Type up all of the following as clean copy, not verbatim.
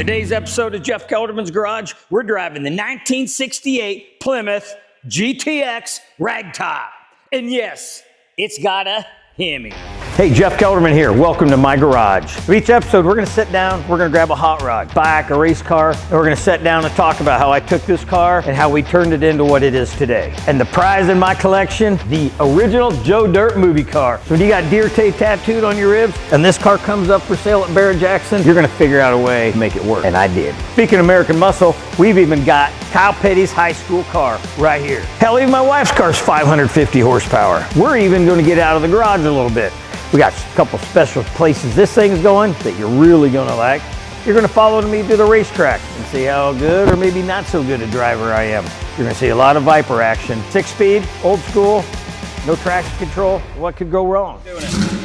today's episode of Jeff Kelderman's Garage, we're driving the 1968 Plymouth GTX Ragtop. And yes, it's got a Hemi. Hey, Jeff Kelderman here. Welcome to my garage. For each episode, we're going to sit down, we're going to grab a hot rod, bike, a race car, and we're going to sit down and talk about how I took this car and how we turned it into what it is today. And the prize in my collection, the original Joe Dirt movie car. So when you got deer tattooed on your ribs and this car comes up for sale at Barrett-Jackson, you're going to figure out a way to make it work. And I did. Speaking of American muscle, we've even got Kyle Petty's high school car right here. Hell, even my wife's car's 550 horsepower. We're even going to get out of the garage a little bit. We got a couple special places this thing's going that you're really gonna like. You're gonna follow me to the racetrack and see how good or maybe not so good a driver I am. You're gonna see a lot of Viper action. 6-speed, old school, no traction control. What could go wrong? Doing it.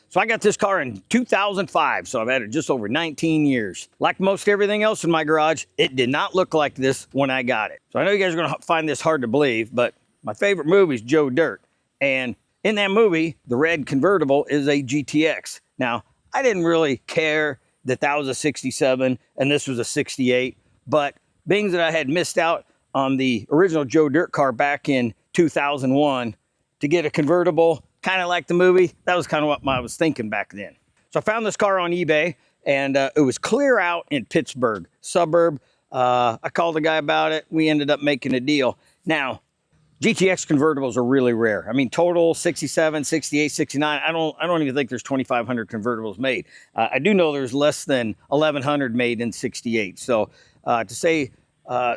So I got this car in 2005, so I've had it just over 19 years. Like most everything else in my garage, it did not look like this when I got it. So I know you guys are gonna find this hard to believe, but my favorite movie is Joe Dirt. And in that movie, the red convertible is a GTX. Now, I didn't really care that that was a 67 and this was a 68, but being that I had missed out on the original Joe Dirt car back in 2001 to get a convertible, kind of like the movie, that was kind of what I was thinking back then. So I found this car on eBay, and it was clear out in Pittsburgh, suburb. I called the guy about it. We ended up making a deal. Now, GTX convertibles are really rare. I mean, total 67, 68, 69. I don't even think there's 2,500 convertibles made. I do know there's less than 1,100 made in 68. So to say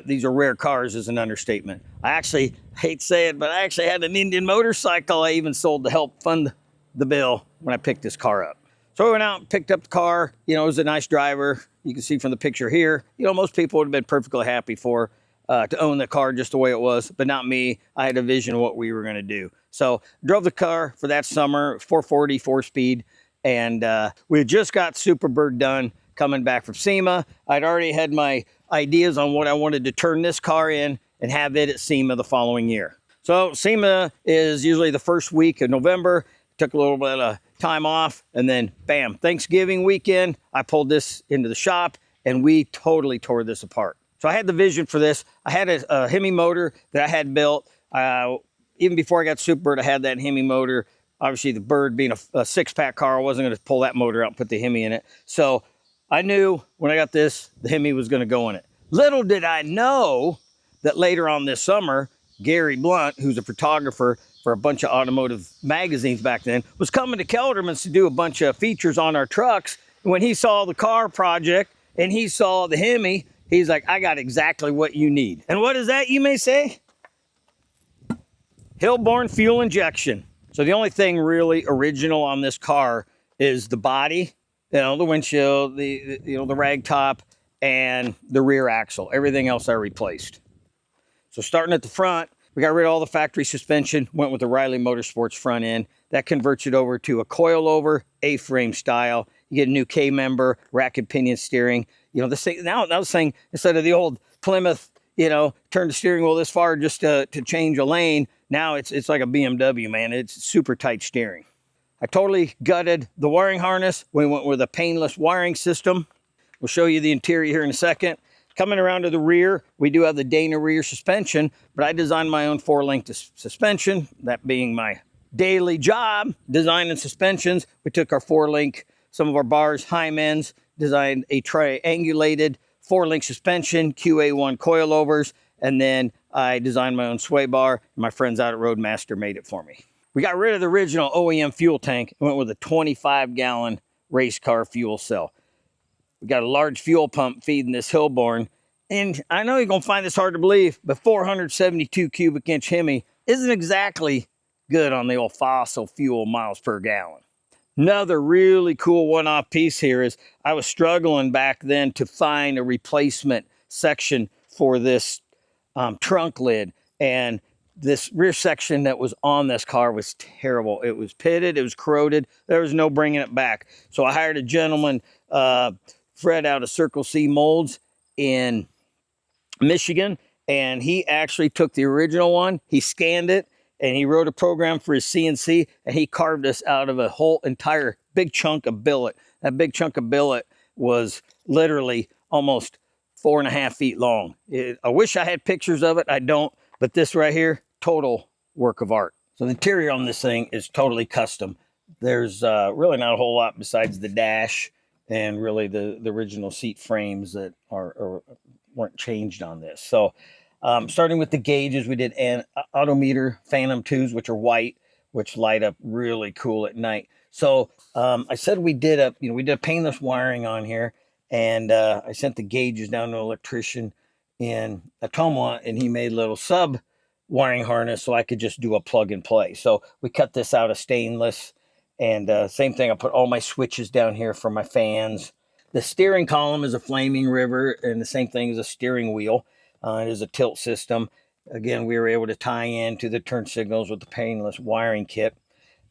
these are rare cars is an understatement. I actually hate to say it, but I actually had an Indian motorcycle I even sold to help fund the bill when I picked this car up. So I went out and picked up the car. You know, it was a nice driver. You can see from the picture here, you know, most people would have been perfectly happy to own the car just the way it was, but not me. I had a vision of what we were going to do. So drove the car for that summer, 440, 4-speed, and we had just got Superbird done coming back from SEMA. I'd already had my ideas on what I wanted to turn this car in and have it at SEMA the following year. So SEMA is usually the first week of November. Took a little bit of time off, and then bam, Thanksgiving weekend, I pulled this into the shop and we totally tore this apart. So I had the vision for this. I had a Hemi motor that I had built. Even before I got Superbird, I had that Hemi motor. Obviously the Bird being a 6-pack car, I wasn't gonna pull that motor out and put the Hemi in it. So I knew when I got this, the Hemi was gonna go in it. Little did I know that later on this summer, Gary Blunt, who's a photographer for a bunch of automotive magazines back then, was coming to Kelderman's to do a bunch of features on our trucks. And when he saw the car project and he saw the Hemi, he's like, I got exactly what you need. And what is that, you may say? Hillborn fuel injection. So the only thing really original on this car is the body, you know, the windshield, the rag top, and the rear axle. Everything else I replaced. So starting at the front, we got rid of all the factory suspension, went with the Riley Motorsports front end. That converts it over to a coilover A-frame style. You get a new K-member, rack and pinion steering. You know, this thing, now this thing, instead of the old Plymouth, you know, turn the steering wheel this far just to change a lane, now it's like a BMW, man. It's super tight steering. I totally gutted the wiring harness. We went with a painless wiring system. We'll show you the interior here in a second. Coming around to the rear, we do have the Dana rear suspension, but I designed my own 4-link suspension, that being my daily job, designing suspensions. We took our 4-link, some of our bars, Hymens, designed a triangulated 4-link suspension, QA1 coilovers, and then I designed my own sway bar. My friends out at Roadmaster made it for me. We got rid of the original OEM fuel tank and went with a 25-gallon race car fuel cell. We got a large fuel pump feeding this Hillborn. And I know you're going to find this hard to believe, but 472 cubic inch Hemi isn't exactly good on the old fossil fuel miles per gallon. Another really cool one-off piece here is I was struggling back then to find a replacement section for this trunk lid. And this rear section that was on this car was terrible. It was pitted, it was corroded. There was no bringing it back. So I hired a gentleman, Fred, out of Circle C Molds in Michigan, and he actually took the original one, he scanned it, and he wrote a program for his CNC, and he carved us out of a whole entire big chunk of billet. That big chunk of billet was literally almost 4.5 feet long. I wish I had pictures of it. I don't, but this right here, total work of art. So the interior on this thing is totally custom. There's really not a whole lot besides the dash and really the original seat frames that weren't changed on this. So starting with the gauges, we did an Autometer Phantom 2s, which are white, which light up really cool at night. So I said we did a painless wiring on here, and I sent the gauges down to an electrician in Atoma, and he made a little sub wiring harness so I could just do a plug and play. So we cut this out of stainless, and same thing, I put all my switches down here for my fans. The steering column is a flaming river, and the same thing as a steering wheel. It is a tilt system. Again, we were able to tie in to the turn signals with the painless wiring kit.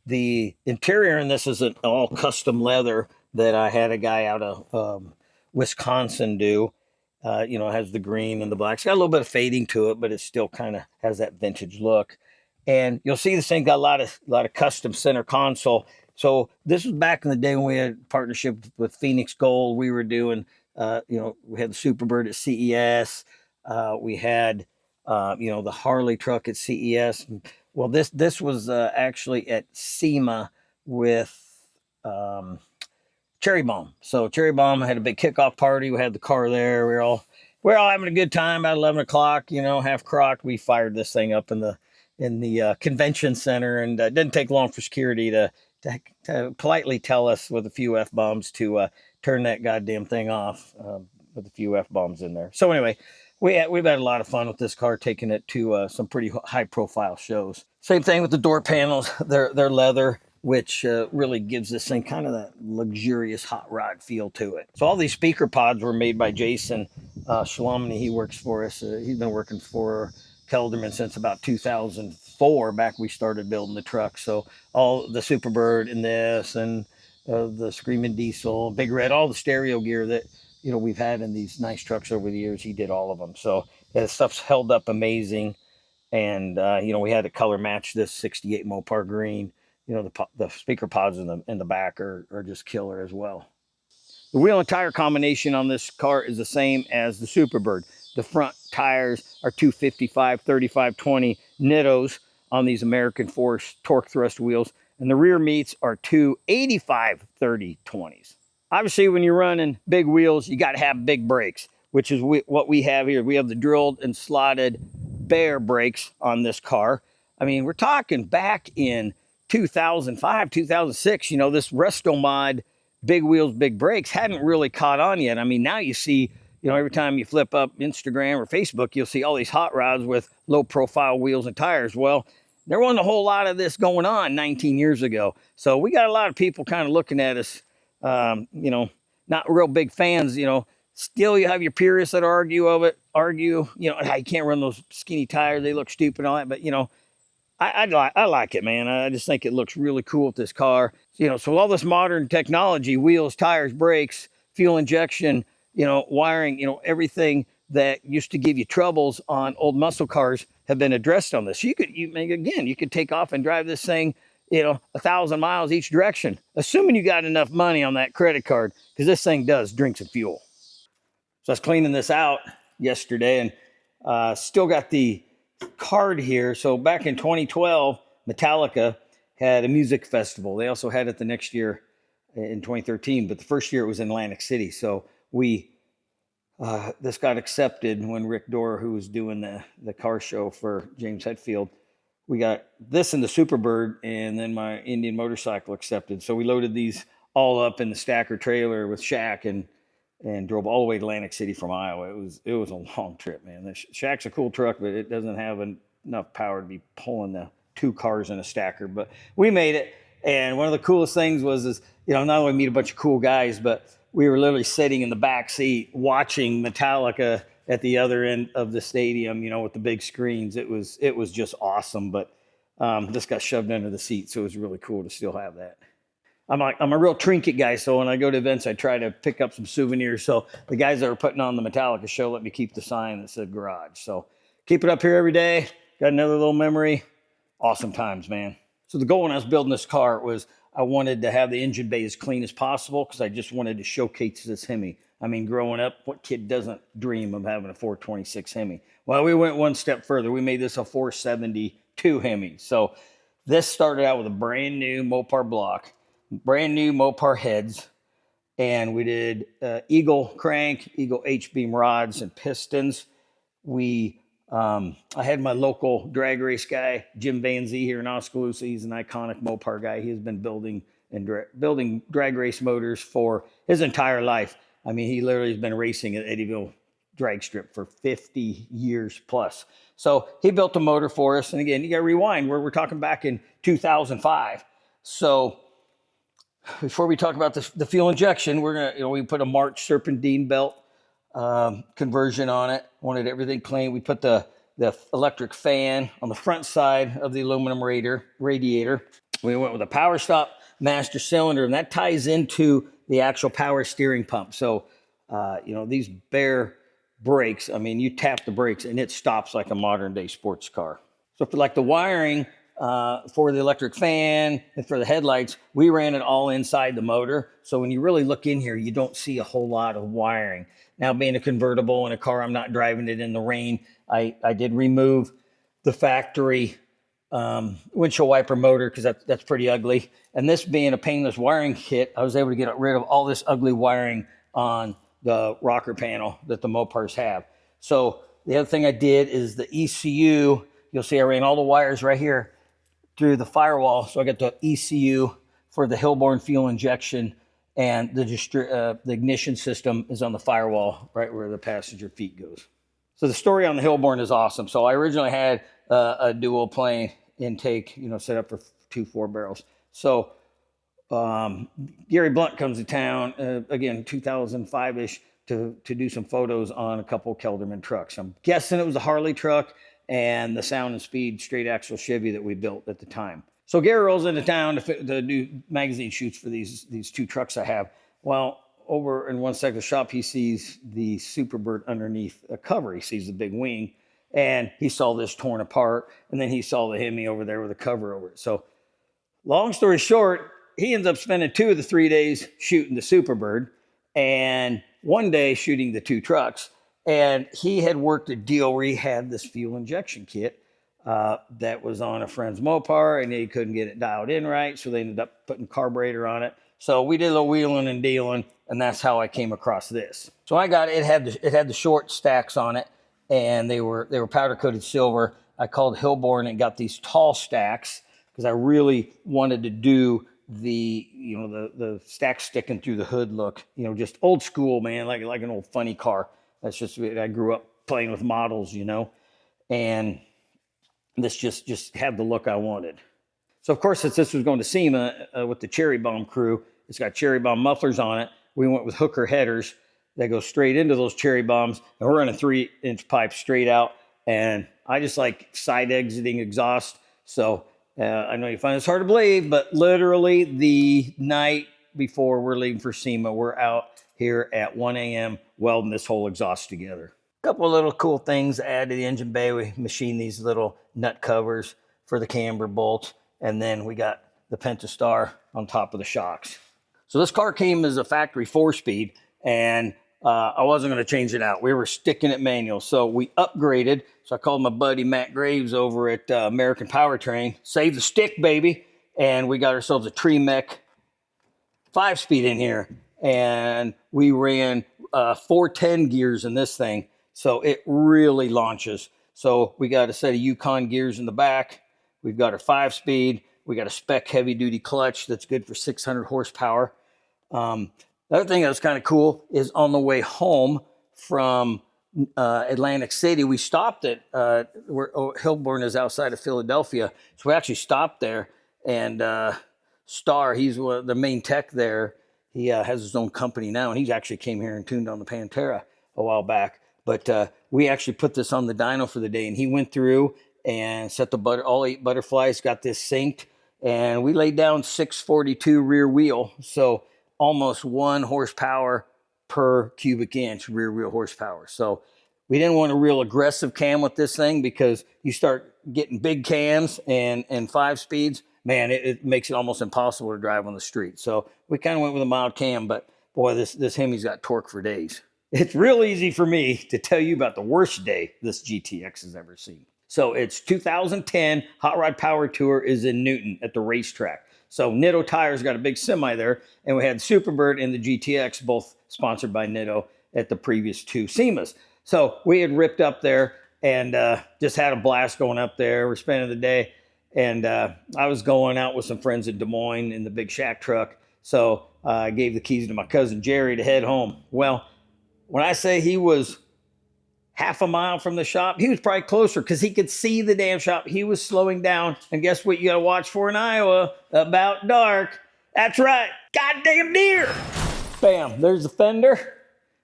The interior in this is an all custom leather that I had a guy out of Wisconsin do. It has the green and the black. It's got a little bit of fading to it, but it still kind of has that vintage look. And you'll see this thing got a lot of custom center console. So this was back in the day when we had partnership with Phoenix Gold. We were doing, we had the Superbird at CES. We had, the Harley truck at CES. Well, this was actually at SEMA with Cherry Bomb. So Cherry Bomb had a big kickoff party. We had the car there. We were all having a good time. About 11 o'clock, half crocked. We fired this thing up in the convention center, and it didn't take long for security to politely tell us with a few F-bombs to turn that goddamn thing off with a few F-bombs in there. So anyway, we've had a lot of fun with this car, taking it to some pretty high-profile shows. Same thing with the door panels. They're leather, which really gives this thing kind of that luxurious hot rod feel to it. So all these speaker pods were made by Jason Shalomany. He works for us. He's been working for Kelderman since about 2004, back we started building the truck. So all the Superbird in this, and the Screaming Diesel, Big Red, all the stereo gear that we've had in these nice trucks over the years, he did all of them. So the stuff's held up amazing. And we had to color match this 68 Mopar green. The speaker pods in the back are just killer as well. The wheel and tire combination on this car is the same as the Superbird. The front tires are 255/35/20 Nittos on these American Force torque thrust wheels, and the rear meets are 285/30/20s. Obviously, when you're running big wheels, you got to have big brakes, which is what we have here. We have the drilled and slotted Bear brakes on this car. I mean, we're talking back in 2005, 2006, this Resto Mod big wheels, big brakes hadn't really caught on yet. I mean, now you see, every time you flip up Instagram or Facebook, you'll see all these hot rods with low profile wheels and tires. Well, there wasn't a whole lot of this going on 19 years ago. So we got a lot of people kind of looking at us, not real big fans, Still, you have your purists that argue, I can't run those skinny tires. They look stupid and all that. But, I like it, man. I just think it looks really cool with this car. So all this modern technology, wheels, tires, brakes, fuel injection, wiring, everything that used to give you troubles on old muscle cars have been addressed on this. You could take off and drive this thing, 1,000 miles each direction, assuming you got enough money on that credit card, because this thing does drink some fuel. So I was cleaning this out yesterday, and still got the card here. So back in 2012, Metallica had a music festival. They also had it the next year in 2013, but the first year it was in Atlantic City. So we this got accepted when Rick Dorr, who was doing the car show for James Hetfield, we got this in the Superbird, and then my Indian motorcycle accepted. So we loaded these all up in the stacker trailer with Shaq and drove all the way to Atlantic City from Iowa. It was a long trip, man. The Shaq's a cool truck, but it doesn't have enough power to be pulling the 2 cars in a stacker. But we made it, and one of the coolest things was not only meet a bunch of cool guys, but we were literally sitting in the back seat watching Metallica at the other end of the stadium, with the big screens. It was just awesome. But this got shoved under the seat, so it was really cool to still have that. I'm a real trinket guy, so when I go to events, I try to pick up some souvenirs. So the guys that were putting on the Metallica show let me keep the sign that said garage. So keep it up here every day. Got another little memory. Awesome times, man. So the goal when I was building this car was I wanted to have the engine bay as clean as possible because I just wanted to showcase this Hemi. I mean, growing up, what kid doesn't dream of having a 426 Hemi? Well, we went one step further. We made this a 472 Hemi. So this started out with a brand new Mopar block, brand new Mopar heads, and we did Eagle crank, Eagle H-beam rods and pistons. I had my local drag race guy, Jim Van Zee, here in Oskaloosa. He's an iconic Mopar guy. He has been building drag race motors for his entire life. I mean, he literally has been racing at Eddyville drag strip for 50 years plus. So he built a motor for us. And again, you got to rewind. We're talking back in 2005. So before we talk about the fuel injection, we put a March Serpentine belt conversion on it. Wanted everything clean. We put the electric fan on the front side of the aluminum radiator. We went with a power stop master cylinder, and that ties into the actual power steering pump. So, these bare brakes, I mean, you tap the brakes and it stops like a modern day sports car. So for like the wiring for the electric fan and for the headlights, we ran it all inside the motor. So when you really look in here, you don't see a whole lot of wiring. Now, being a convertible in a car, I'm not driving it in the rain. I did remove the factory windshield wiper motor because that's pretty ugly. And this being a painless wiring kit, I was able to get rid of all this ugly wiring on the rocker panel that the Mopars have. So the other thing I did is the ECU. You'll see I ran all the wires right here through the firewall. So I got the ECU for the Hillborn fuel injection, and the ignition system is on the firewall right where the passenger feet goes. So the story on the Hillborn is awesome. So I originally had a dual plane intake, set up for 2 4-barrels. So Gary Blunt comes to town, again, 2005-ish, to do some photos on a couple of Kelderman trucks. I'm guessing it was a Harley truck and the Sound and Speed straight axle Chevy that we built at the time. So Gary rolls into town to do magazine shoots for these 2 trucks I have. Well, over in one side of the shop, he sees the Superbird underneath a cover. He sees the big wing, and he saw this torn apart, and then he saw the Hemi over there with a cover over it. So long story short, he ends up spending 2 of the 3 days shooting the Superbird and 1 day shooting the 2 trucks. And he had worked a deal where he had this fuel injection kit that was on a friend's Mopar, and he couldn't get it dialed in right, so they ended up putting carburetor on it. So we did a little wheeling and dealing, and that's how I came across this. So I got it. It had the short stacks on it, and they were powder coated silver. I called Hillborn and got these tall stacks because I really wanted to do the stack sticking through the hood look, just old school, man, like an old funny car. That's just, I grew up playing with models, and this just had the look I wanted. So of course, since this was going to SEMA with the Cherry Bomb crew, it's got Cherry Bomb mufflers on it. We went with hooker headers that go straight into those Cherry Bombs, and we're running 3-inch pipe straight out. And I just like side exiting exhaust. So I know you find this hard to believe, but literally the night before we're leaving for SEMA, we're out here at 1 a.m. welding this whole exhaust together. A couple of little cool things to add to the engine bay. We machined these little nut covers for the camber bolts, and then we got the Pentastar on top of the shocks. So this car came as a factory 4-speed, and I wasn't going to change it out. We were sticking it manual, so we upgraded. So I called my buddy Matt Graves over at American Powertrain, saved the stick, baby, and we got ourselves a Tremec 5-speed in here. And we ran 410 gears in this thing, so it really launches. So we got a set of Yukon gears in the back. We've got our 5-speed. We got a spec heavy-duty clutch that's good for 600 horsepower. The other thing that was kind of cool is on the way home from Atlantic City, we stopped at where Hillborn is outside of Philadelphia. So we actually stopped there, and Star, he's the main tech there. He has his own company now, and he actually came here and tuned on the Pantera a while back. But we actually put this on the dyno for the day, and he went through and set the all 8 butterflies, got this synced, and we laid down 642 rear wheel, so almost 1 horsepower per cubic inch rear wheel horsepower. So we didn't want a real aggressive cam with this thing, because you start getting big cams and 5 speeds, man, it makes it almost impossible to drive on the street. So we kind of went with a mild cam, but boy, this Hemi's got torque for days. It's real easy for me to tell you about the worst day this GTX has ever seen. So it's 2010, Hot Rod Power Tour is in Newton at the racetrack. So Nitto Tires got a big semi there, and we had Superbird and the GTX, both sponsored by Nitto, at the previous 2 SEMAs. So we had ripped up there and just had a blast going up there. We're spending the day, and I was going out with some friends in Des Moines in the big shack truck. So I gave the keys to my cousin Jerry to head home. Well, when I say he was half a mile from the shop, he was probably closer, because he could see the damn shop. He was slowing down, and guess what you got to watch for in Iowa? About dark. That's right, goddamn deer. Bam, there's the fender.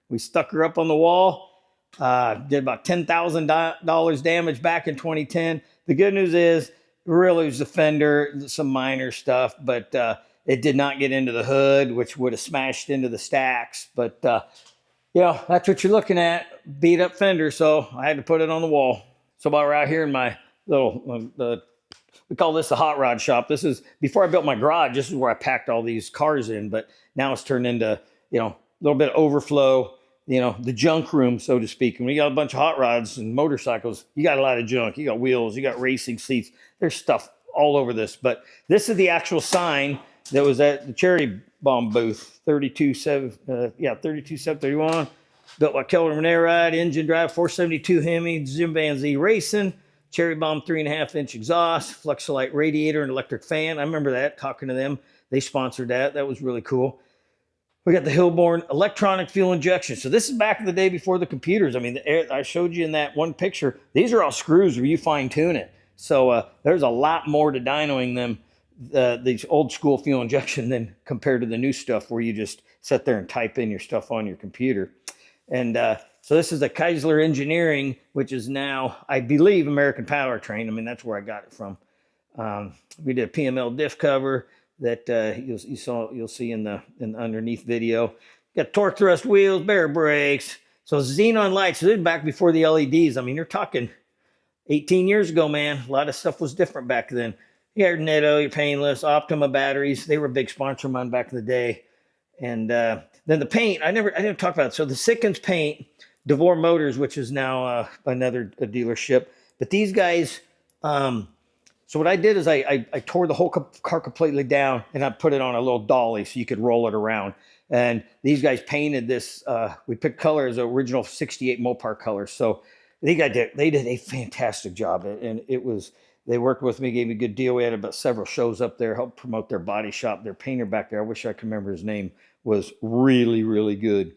We stuck her up on the wall. Did about $10,000 damage back in 2010. The good news is, really, it was the fender, some minor stuff, but it did not get into the hood, which would have smashed into the stacks. But yeah, that's what you're looking at, beat up fender, so I had to put it on the wall. So about right here in my little, we call this the hot rod shop. This is, before I built my garage, this is where I packed all these cars in, but now it's turned into, a little bit of overflow, the junk room, so to speak. And we got a bunch of hot rods and motorcycles. You got a lot of junk. You got wheels, you got racing seats. There's stuff all over this, but this is the actual sign that was at the Cherry Bomb booth, 32731, built by Kelderman Air Ride, engine drive, 472 Hemi, Jim Van Z Racing, Cherry Bomb 3.5-inch exhaust, Fluxolite radiator and electric fan. I remember that, talking to them. They sponsored that. That was really cool. We got the Hillborn electronic fuel injection. So this is back in the day before the computers. I mean, I showed you in that one picture. These are all screws where you fine tune it. So there's a lot more to dynoing them, these old school fuel injection, than compared to the new stuff where you just sit there and type in your stuff on your computer. And so this is the Keisler Engineering, which is now, I believe, American Powertrain. I mean, that's where I got it from. We did a PML diff cover that you'll see in the underneath video. Got torque thrust wheels, bare brakes. So xenon lights. So this is back before the LEDs. I mean, you're talking 18 years ago, man. A lot of stuff was different back then. You got your Nitto, your Painless, Optima batteries. They were a big sponsor of mine back in the day. And then the paint, I didn't talk about it. So the Sickens paint, DeVore Motors, which is now another dealership. But these guys, so what I did is I tore the whole car completely down, and I put it on a little dolly so you could roll it around. And these guys painted this, we picked color as original 68 Mopar colors. So they did a fantastic job. And they worked with me, gave me a good deal. We had about several shows up there, helped promote their body shop. Their painter back there, I wish I could remember his name, was really, really good.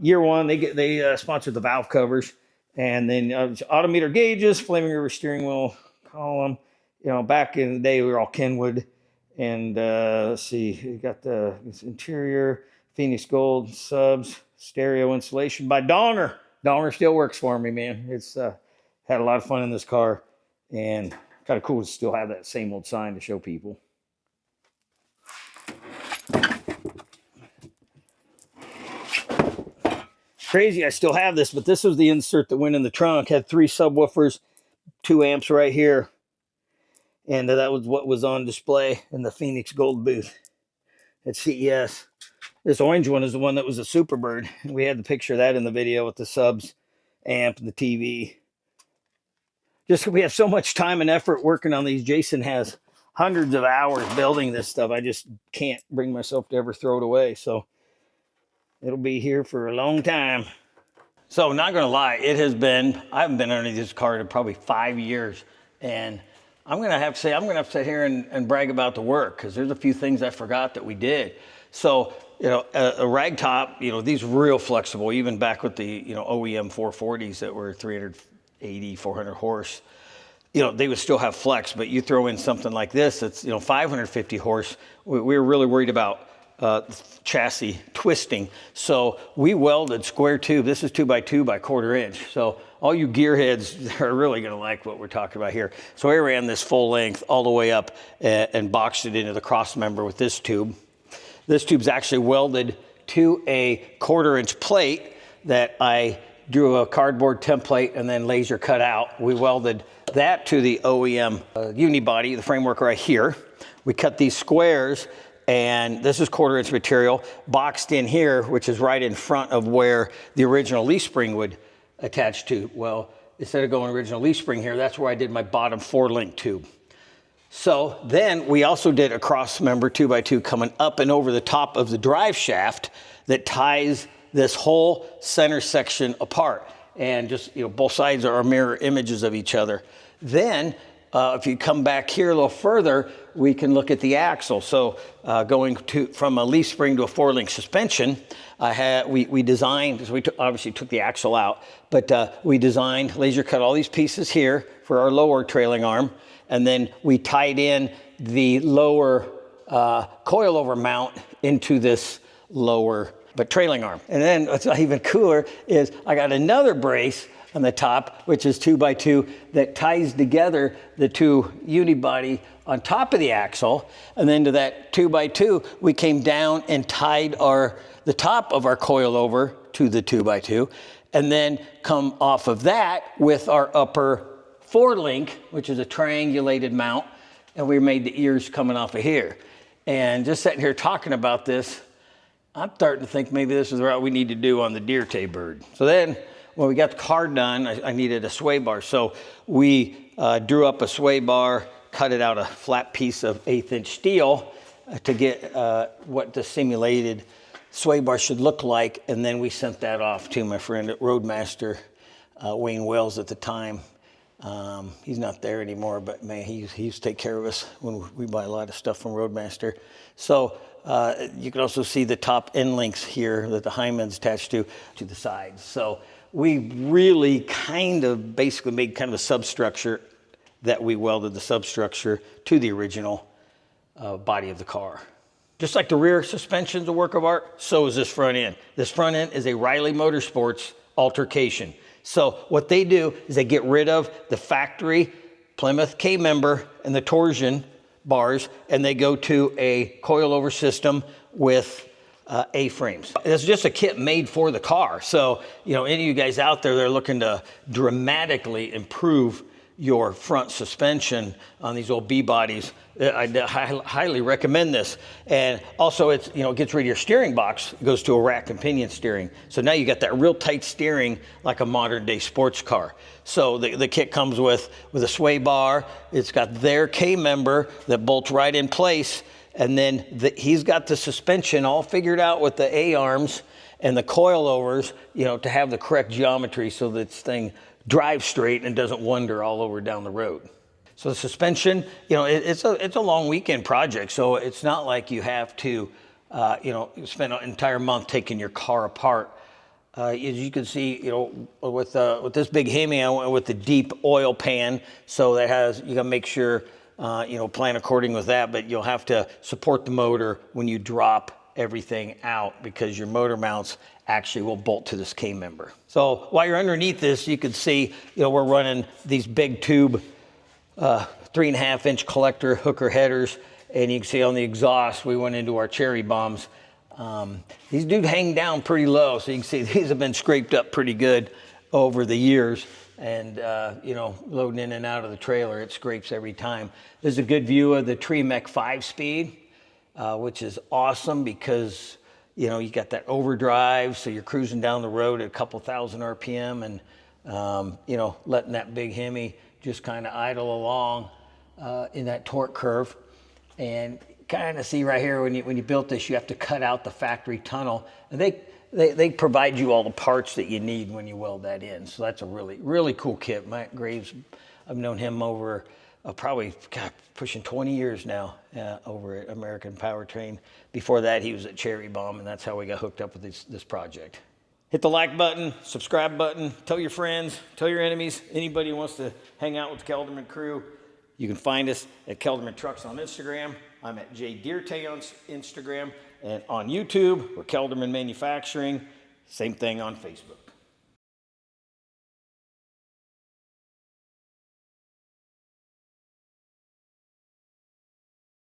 Year one, they sponsored the valve covers, and then autometer gauges, flaming river steering wheel column. Back in the day, we were all Kenwood. And let's see, you got the interior, Phoenix Gold subs, stereo insulation by Donner. Donner still works for me, man. It's had a lot of fun in this car. And kind of cool to still have that same old sign to show people. Crazy, I still have this, but this was the insert that went in the trunk. Had 3 subwoofers, 2 amps right here. And that was what was on display in the Phoenix Gold booth at CES. This orange one is the one that was a Superbird. We had the picture of that in the video with the subs, amp, and the TV. We have so much time and effort working on these. Jason has hundreds of hours building this stuff. I just can't bring myself to ever throw it away. So It'll be here for a long time. So not gonna lie, I haven't been underneath this car in probably 5 years. And I'm gonna have to say, I'm gonna have to sit here and brag about the work, because there's a few things I forgot that we did. So, you know, a rag top, you know, these are real flexible, even back with the, you know, OEM 440s that were 380, 400 horse. You know, they would still have flex, but you throw in something like this, that's, you know, 550 horse. We were really worried about chassis twisting. So we welded square tube. This is 2x2 by 1/4 inch. So all you gearheads are really gonna like what we're talking about here. So I ran this full length all the way up and boxed it into the cross member with this tube. This tube's actually welded to a 1/4 inch plate that I drew a cardboard template and then laser cut out. We welded that to the OEM unibody, the framework right here. We cut these squares, and this is 1/4 inch material boxed in here, which is right in front of where the original leaf spring would attach to. Well, instead of going original leaf spring here, that's where I did my bottom 4-link tube. So then we also did a cross member 2x2 coming up and over the top of the drive shaft that ties this whole center section apart. And just, you know, both sides are mirror images of each other. Then if you come back here a little further, we can look at the axle. So going from a leaf spring to a 4-link suspension, we designed, so we obviously took the axle out, but we designed, laser cut all these pieces here for our lower trailing arm, and then we tied in the lower coilover mount into this lower but trailing arm. And then what's even cooler is I got another brace on the top, which is 2x2, that ties together the two unibody on top of the axle. And then to that 2x2, we came down and tied the top of our coilover to the 2x2, and then come off of that with our upper 4-link, which is a triangulated mount, and we made the ears coming off of here. And just sitting here talking about this, I'm starting to think maybe this is what we need to do on the deer tay bird. So then, when we got the car done, I needed a sway bar. So we drew up a sway bar, cut it out a flat piece of 1/8 inch steel to get what the simulated sway bar should look like. And then we sent that off to my friend at Roadmaster, Wayne Wells at the time. He's not there anymore, but man, he used to take care of us when we buy a lot of stuff from Roadmaster. So you can also see the top end links here that the Hyman's attached to the sides. So we really kind of basically made kind of a substructure that we welded the substructure to the original body of the car. Just like the rear suspension's a work of art, so is this front end. This front end is a Riley Motorsports altercation. So what they do is they get rid of the factory Plymouth K member and the torsion bars, and they go to a coilover system with A-frames. It's just a kit made for the car. So, you know, any of you guys out there that are looking to dramatically improve your front suspension on these old B-bodies, I highly recommend this. And also it's, you know, it gets rid of your steering box. It goes to a rack and pinion steering. So now you got that real tight steering like a modern day sports car. So the kit comes with a sway bar. It's got their K member that bolts right in place. And then he's got the suspension all figured out with the A-arms and the coilovers, you know, to have the correct geometry so that this thing drives straight and doesn't wander all over down the road. So the suspension, you know, it's a long weekend project. So it's not like you have to, you know, spend an entire month taking your car apart. As you can see, you know, with this big Hemi, I went with the deep oil pan. So that has, you gotta make sure, you know, plan according with that, but you'll have to support the motor when you drop everything out, because your motor mounts actually will bolt to this K member. So while you're underneath this, you can see, you know, we're running these big tube 3.5 inch collector hooker headers, and you can see on the exhaust we went into our cherry bombs. These do hang down pretty low, so you can see these have been scraped up pretty good over the years. And you know, loading in and out of the trailer, it scrapes every time. There's a good view of the Tremec 5-speed, which is awesome because, you know, you got that overdrive, so you're cruising down the road at a couple thousand RPM, and you know, letting that big Hemi just kind of idle along in that torque curve. And kind of see right here, when you built this, you have to cut out the factory tunnel, and they provide you all the parts that you need when you weld that in. So that's a really, really cool kit. Mike Graves, I've known him over probably, God, pushing 20 years now over at American Powertrain. Before that, he was at Cherry Bomb, and that's how we got hooked up with this project. Hit the like button, subscribe button, tell your friends, tell your enemies, anybody who wants to hang out with the Kelderman crew. You can find us at Kelderman Trucks on Instagram. I'm at J Dirte on Instagram. And on YouTube, we're Kelderman Manufacturing. Same thing on Facebook.